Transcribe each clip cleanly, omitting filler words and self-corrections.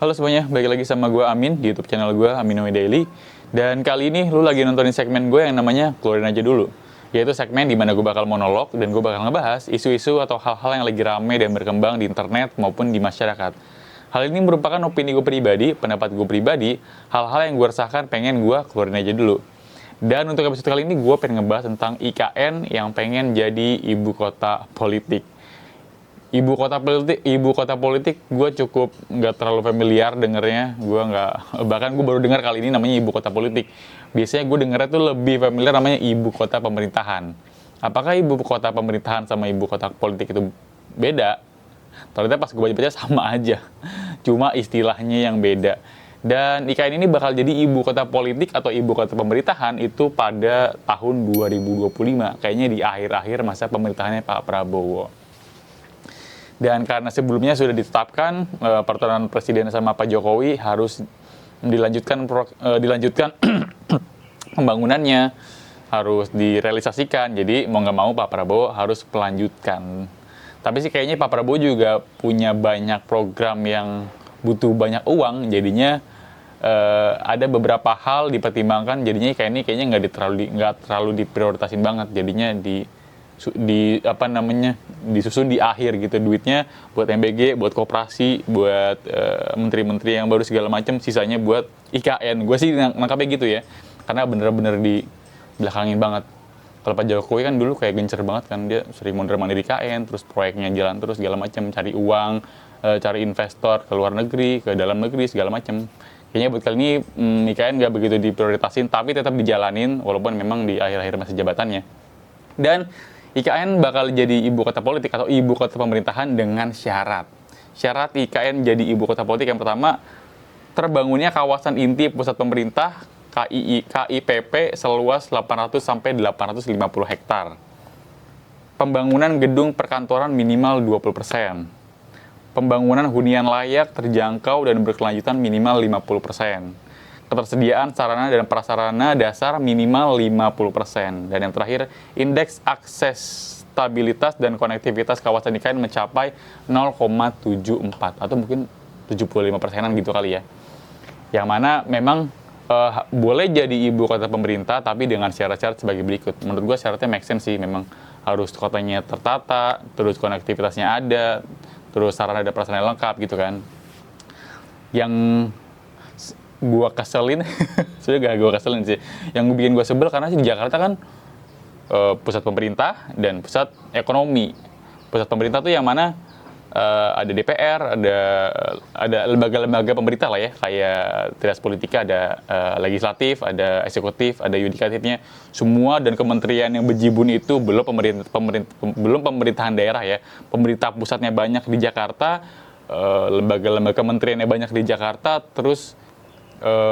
Halo semuanya, balik lagi sama gue Amin di YouTube channel gue, Aminomi Daily. Dan kali ini lu lagi nontonin segmen gue yang namanya Keluarin Aja Dulu. Yaitu segmen di mana gue bakal monolog dan gue bakal ngebahas isu-isu atau hal-hal yang lagi rame dan berkembang di internet maupun di masyarakat. Hal ini merupakan opini gue pribadi, pendapat gue pribadi, hal-hal yang gue rasakan pengen gue keluarin aja dulu. Dan untuk episode kali ini gue pengen ngebahas tentang IKN yang pengen jadi ibu kota politik. Ibu kota politik gue cukup nggak terlalu familiar dengernya. Bahkan gue baru dengar kali ini namanya ibu kota politik. Biasanya gue dengernya tuh lebih familiar namanya ibu kota pemerintahan. Apakah ibu kota pemerintahan sama ibu kota politik itu beda? Ternyata pas gue baca-baca sama aja, cuma istilahnya yang beda. Dan IKN ini bakal jadi ibu kota politik atau ibu kota pemerintahan itu pada tahun 2025, kayaknya di akhir-akhir masa pemerintahannya Pak Prabowo. Dan karena sebelumnya sudah ditetapkan pertemuan presiden sama Pak Jokowi harus dilanjutkan pembangunannya, harus direalisasikan. Jadi mau nggak mau Pak Prabowo harus melanjutkan. Tapi sih kayaknya Pak Prabowo juga punya banyak program yang butuh banyak uang, jadinya ada beberapa hal dipertimbangkan. Jadinya kayaknya nggak terlalu diprioritasin banget. Jadinya disusun di akhir gitu, duitnya buat MBG, buat koperasi, buat menteri-menteri yang baru segala macam, sisanya buat IKN. Gue sih nangkapnya gitu ya, karena bener-bener di belakangin banget. Kalau Pak Jokowi kan dulu kayak gencer banget kan, dia sering mondar-mandir IKN, terus proyeknya jalan terus segala macam, cari uang, cari investor ke luar negeri, ke dalam negeri segala macam. Kayaknya buat kali ini IKN nggak begitu diprioritasin, tapi tetap dijalanin walaupun memang di akhir-akhir masa jabatannya. Dan IKN bakal jadi ibu kota politik atau ibu kota pemerintahan dengan syarat. Syarat IKN jadi ibu kota politik yang pertama, terbangunnya kawasan inti pusat pemerintah KIPP seluas 800 sampai 850 hektar. Pembangunan gedung perkantoran minimal 20%. Pembangunan hunian layak, terjangkau dan berkelanjutan minimal 50%. Ketersediaan sarana dan prasarana dasar minimal 50%. Dan yang terakhir, indeks aksesibilitas dan konektivitas kawasan IKN mencapai 0,74 atau mungkin 75%-an gitu kali ya. Yang mana memang boleh jadi ibu kota pemerintah tapi dengan syarat-syarat sebagai berikut. Menurut gue syaratnya make sense sih, memang harus kotanya tertata, terus konektivitasnya ada, terus sarana dan prasarana lengkap gitu kan. Yang gue keselin, sebenarnya gak gue keselin sih, yang bikin gue sebel karena sih di Jakarta kan pusat pemerintah dan pusat ekonomi. Pusat pemerintah tuh yang mana ada DPR, ada lembaga-lembaga pemerintah lah ya, kayak trias politika, ada legislatif, ada eksekutif, ada yudikatifnya, semua, dan kementerian yang berjibun itu belum pemerintahan daerah ya. Pemerintah pusatnya banyak di Jakarta, lembaga-lembaga kementeriannya banyak di Jakarta, terus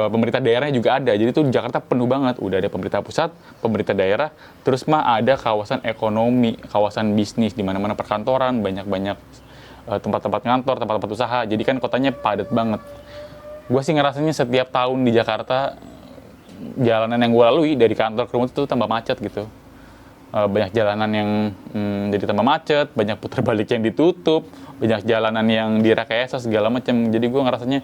pemerintah daerahnya juga ada. Jadi tuh Jakarta penuh banget, udah ada pemerintah pusat, pemerintah daerah, terus ada kawasan ekonomi, kawasan bisnis, di mana-mana perkantoran, banyak-banyak tempat-tempat kantor, tempat-tempat usaha. Jadi kan kotanya padat banget. Gue sih ngerasanya setiap tahun di Jakarta, jalanan yang gue lalui dari kantor ke rumah itu tambah macet gitu. Banyak jalanan yang jadi tambah macet, banyak putar balik yang ditutup, banyak jalanan yang direkayasa segala macam. Jadi gue ngerasanya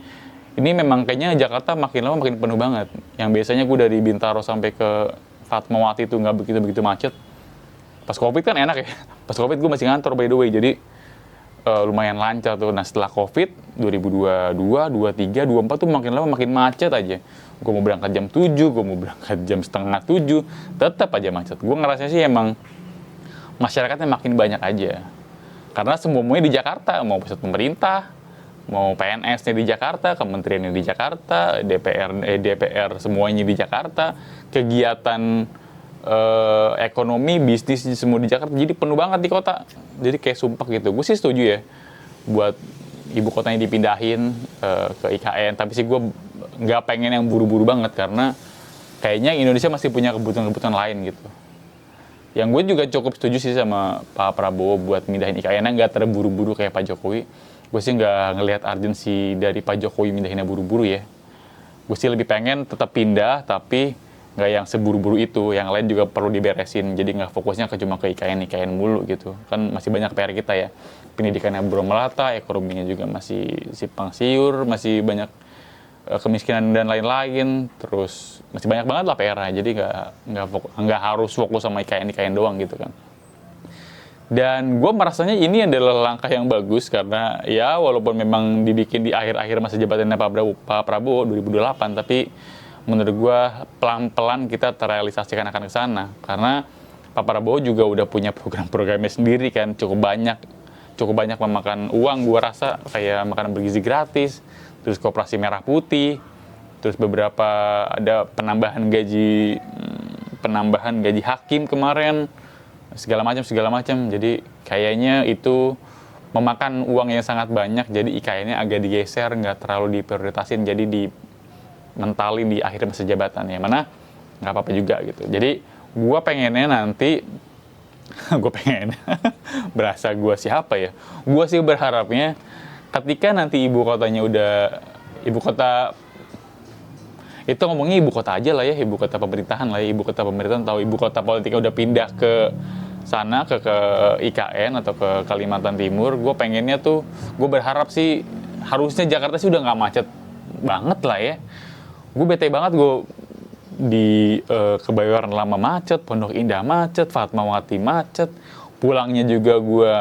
ini memang kayaknya Jakarta makin lama makin penuh banget. Yang biasanya gue dari Bintaro sampai ke Fatmawati itu nggak begitu macet. Pas Covid kan enak ya. Pas Covid gue masih ngantor by the way, jadi lumayan lancar tuh. Nah setelah Covid 2022, 23, 24 tuh makin lama makin macet aja. Gue mau berangkat jam 7, gue mau berangkat jam setengah 7, tetap aja macet. Gue ngerasanya sih emang masyarakatnya makin banyak aja. Karena semuanya di Jakarta, mau pusat pemerintah, mau PNS-nya di Jakarta, kementeriannya di Jakarta, DPR semuanya di Jakarta, kegiatan ekonomi, bisnis semua di Jakarta, jadi penuh banget di kota. Jadi kayak sumpah gitu. Gue sih setuju ya buat ibu kotanya dipindahin ke IKN, tapi sih gue nggak pengen yang buru-buru banget karena kayaknya Indonesia masih punya kebutuhan-kebutuhan lain gitu. Yang gue juga cukup setuju sih sama Pak Prabowo buat mindahin IKN-nya nggak terburu-buru kayak Pak Jokowi. Gue sih nggak ngelihat urgensi dari Pak Jokowi mindahinnya buru-buru ya. Gue sih lebih pengen tetap pindah, tapi nggak yang seburu-buru itu, yang lain juga perlu diberesin, jadi nggak fokusnya cuma ke IKN mulu gitu kan. Masih banyak PR kita ya, pendidikannya belum merata, ekonominya juga masih simpang siur, masih banyak kemiskinan dan lain-lain, terus masih banyak banget lah PR-nya, jadi nggak harus fokus sama IKN doang gitu kan. Dan gue merasanya ini adalah langkah yang bagus karena ya walaupun memang dibikin di akhir-akhir masa jabatannya Pak Prabowo 2028, tapi menurut gue pelan-pelan kita terrealisasikan akan ke sana. Karena Pak Prabowo juga udah punya program-programnya sendiri kan, cukup banyak memakan uang, gue rasa kayak makanan bergizi gratis, terus koperasi merah putih, terus beberapa ada penambahan gaji hakim kemarin, segala macam. Jadi kayaknya itu memakan uang yang sangat banyak, jadi IKN-nya agak digeser, nggak terlalu diprioritasin, jadi mentalin di akhir masa jabatan, ya mana nggak apa-apa juga gitu. Jadi gue pengennya nanti berasa gue siapa ya, gue sih berharapnya ketika nanti ibu kota itu ngomongnya ibu kota aja lah ya, ibu kota pemerintahan lah ya, ibu kota pemerintahan tahu ibu kota politiknya udah pindah ke sana, ke IKN atau ke Kalimantan Timur. Gue pengennya tuh, gue berharap sih harusnya Jakarta sih udah nggak macet banget lah ya. Gue bete banget gue di Kebayoran Lama macet, Pondok Indah macet, Fatmawati macet, pulangnya juga gue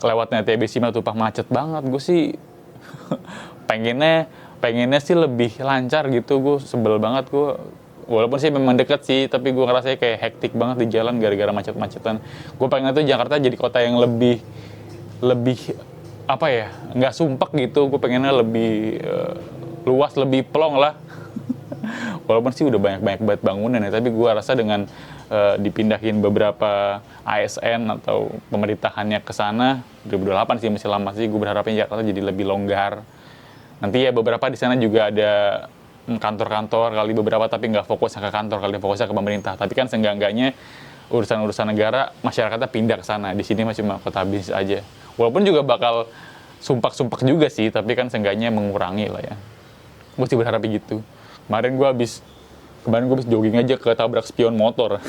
lewatnya TB Simatupang macet banget. Gue sih pengennya sih lebih lancar gitu. Gue sebel banget gue, walaupun sih memang deket sih, tapi gue ngerasa kayak hektik banget di jalan gara-gara macet-macetan. Gue pengen tuh Jakarta jadi kota yang lebih apa ya, nggak sumpek gitu. Gue pengennya lebih luas, lebih plong lah. Walaupun sih udah banyak banget bangunan ya, tapi gue rasa dengan dipindahin beberapa ASN atau pemerintahannya ke sana 2028 sih, masih lama sih. Gue berharapnya Jakarta jadi lebih longgar. Nanti ya beberapa di sana juga ada kantor-kantor kali beberapa, tapi nggak fokusnya ke kantor, kali fokusnya ke pemerintah. Tapi kan seenggak-enggaknya urusan-urusan negara masyarakatnya pindah ke sana. Di sini masih cuma kota bisnis aja. Walaupun juga bakal sumpak-sumpak juga sih, tapi kan seenggaknya mengurangi lah ya. Gue sih berharap gitu. Kemarin gue habis jogging aja ke tabrak spion motor.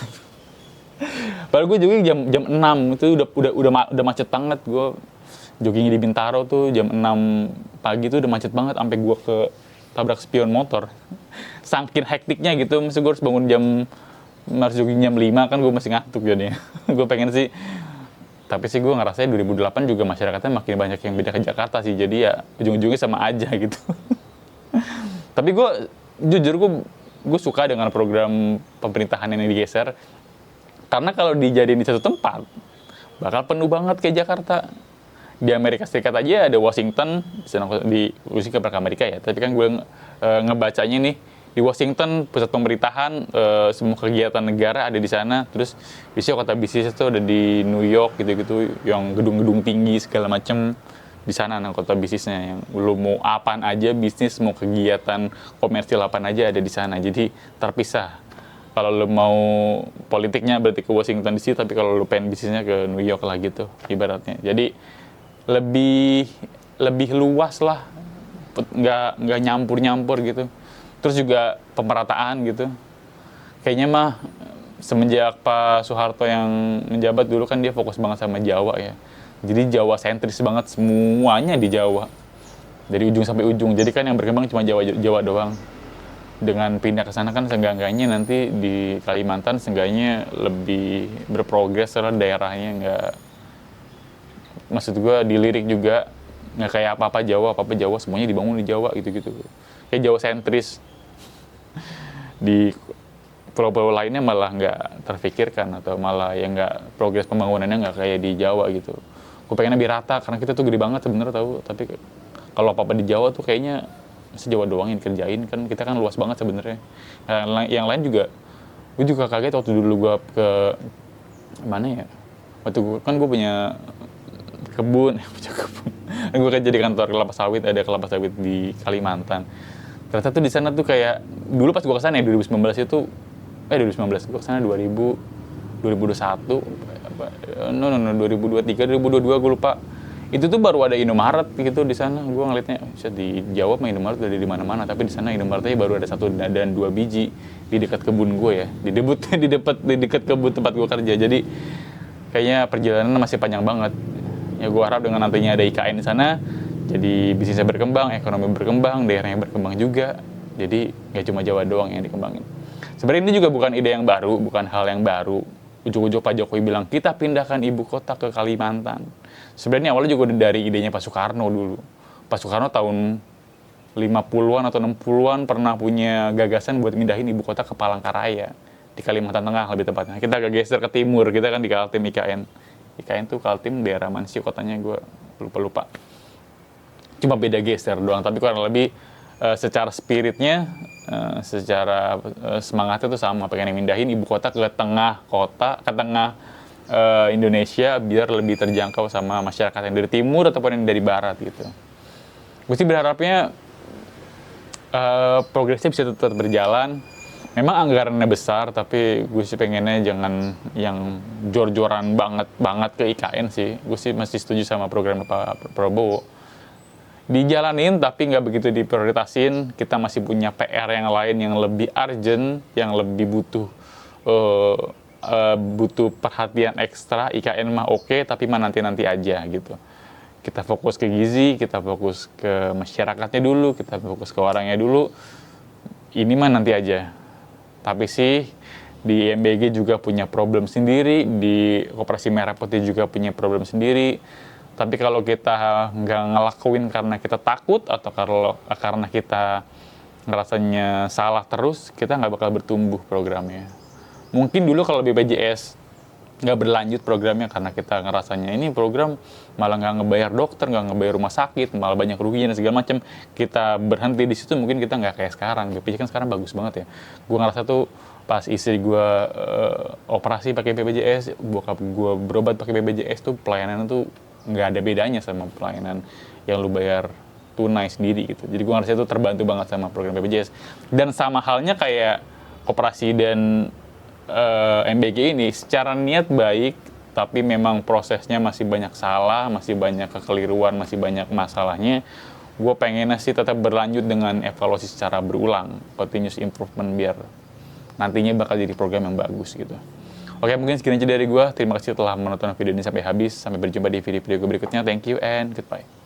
Padahal gue jogging jam 6 itu udah macet banget. Gue jogging di Bintaro tuh jam 6 pagi tuh udah macet banget sampai gue ke tabrak spion motor. Saking hektiknya gitu, mesti gue harus bangun harus jogging jam 5 kan, gue masih ngantuk jadinya. Gue pengen sih, tapi sih gue ngerasanya 2008 juga masyarakatnya makin banyak yang beda ke Jakarta sih, jadi ya ujung-ujungnya sama aja gitu. Tapi gue jujur gue suka dengan program pemerintahan yang digeser, karena kalau dijadiin di satu tempat bakal penuh banget kayak Jakarta. Di Amerika Serikat aja ada Washington, di Washington ke Amerika ya, tapi kan gue ngebacanya nih di Washington pusat pemerintahan, semua kegiatan negara ada di sana. Terus biasanya kota bisnis itu ada di New York gitu-gitu, yang gedung-gedung tinggi segala macem di sana. Nah, kota bisnisnya yang lu mau apaan aja bisnis, mau kegiatan komersil apaan aja ada di sana, jadi terpisah. Kalau lu mau politiknya berarti ke Washington DC, tapi kalau lu pengen bisnisnya ke New York lah gitu ibaratnya. Jadi lebih luas lah, nggak nyampur gitu. Terus juga pemerataan gitu. Kayaknya mah semenjak Pak Soeharto yang menjabat dulu kan dia fokus banget sama Jawa ya. Jadi Jawa sentris banget, semuanya di Jawa. Dari ujung sampai ujung. Jadi kan yang berkembang cuma Jawa doang. Dengan pindah ke sana kan seenggak-enggaknya nanti di Kalimantan seenggaknya lebih berprogres karena daerahnya nggak, maksud gue dilirik juga nggak kayak apa-apa Jawa semuanya dibangun di Jawa gitu-gitu. Kayak Jawa sentris. Di pulau-pulau lainnya malah nggak terfikirkan, atau malah yang nggak, progres pembangunannya nggak kayak di Jawa gitu. Gue pengen lebih rata karena kita tuh gede banget sebenarnya tahu, tapi kalau apa-apa di Jawa tuh kayaknya masih Jawa doang yang kerjain, kan kita kan luas banget sebenarnya. Yang lain juga, gue juga kaget waktu dulu gue ke mana ya, waktu gue punya kebun. Gue kan jadi kantor kelapa sawit, ada kelapa sawit di Kalimantan. Ternyata tuh di sana tuh kayak dulu pas gue kesana ya 2019 itu 2019 gue kesana 2021 2023 2022 gue lupa. Itu tuh baru ada Indomaret gitu di sana. Gue ngeliatnya bisa dijawab mah Indomaret udah di mana-mana, tapi di sana Indomaretnya baru ada 1 dan 2 biji di dekat kebun gue ya, di dekat kebun tempat gue kerja. Jadi kayaknya perjalanan masih panjang banget. Ya gue harap dengan nantinya ada IKN di sana, jadi bisnisnya berkembang, ekonomi berkembang, daerahnya berkembang juga. Jadi nggak cuma Jawa doang yang dikembangin. Sebenarnya ini juga bukan ide yang baru, bukan hal yang baru. Ujuk-ujuk Pak Jokowi bilang, kita pindahkan ibu kota ke Kalimantan. Sebenarnya awalnya juga dari idenya Pak Soekarno dulu. Pak Soekarno tahun 50-an atau 60-an pernah punya gagasan buat mindahin ibu kota ke Palangkaraya. Di Kalimantan Tengah lebih tepatnya. Kita agak geser ke timur, kita kan di Kaltim IKN. IKN tuh Kaltim daerah mana sih kotanya, gue lupa. Cuma beda geser doang, tapi kurang lebih secara spiritnya, secara semangatnya tuh sama, pengen mindahin ibu kota ke tengah kota, ke tengah Indonesia biar lebih terjangkau sama masyarakat yang dari timur ataupun yang dari barat gitu. Gue sih berharapnya progresnya bisa tetap berjalan. Memang anggarannya besar, tapi gue sih pengennya jangan yang jor-joran banget ke IKN sih. Gue sih masih setuju sama program Pak Prabowo. Dijalanin tapi nggak begitu diprioritasin. Kita masih punya PR yang lain yang lebih urgent, yang lebih butuh perhatian ekstra. IKN mah oke, tapi mah nanti aja gitu. Kita fokus ke gizi, kita fokus ke masyarakatnya dulu, kita fokus ke orangnya dulu. Ini mah nanti aja. Tapi sih di IMBG juga punya problem sendiri, di Koperasi Merah Putih juga punya problem sendiri. Tapi kalau kita nggak ngelakuin karena kita takut atau karena kita ngerasanya salah terus, kita nggak bakal bertumbuh programnya. Mungkin dulu kalau BPJS nggak berlanjut programnya karena kita ngerasanya ini program malah nggak ngebayar dokter, nggak ngebayar rumah sakit, malah banyak ruginya dan segala macam. Kita berhenti di situ, mungkin kita nggak kayak sekarang. BPJS kan sekarang bagus banget ya. Gue ngerasa tuh pas istri gue operasi pakai BPJS, bokap gue berobat pakai BPJS tuh pelayanan tuh nggak ada bedanya sama pelayanan yang lu bayar tunai sendiri gitu. Jadi gue ngerasa itu terbantu banget sama program BPJS. Dan sama halnya kayak Koperasi dan MBG ini, secara niat baik, tapi memang prosesnya masih banyak salah, masih banyak kekeliruan, masih banyak masalahnya. Gue pengennya sih tetap berlanjut dengan evaluasi secara berulang, continuous improvement, biar nantinya bakal jadi program yang bagus gitu. Oke, mungkin sekian aja dari gue. Terima kasih telah menonton video ini sampai habis. Sampai berjumpa di video-video berikutnya. Thank you and goodbye.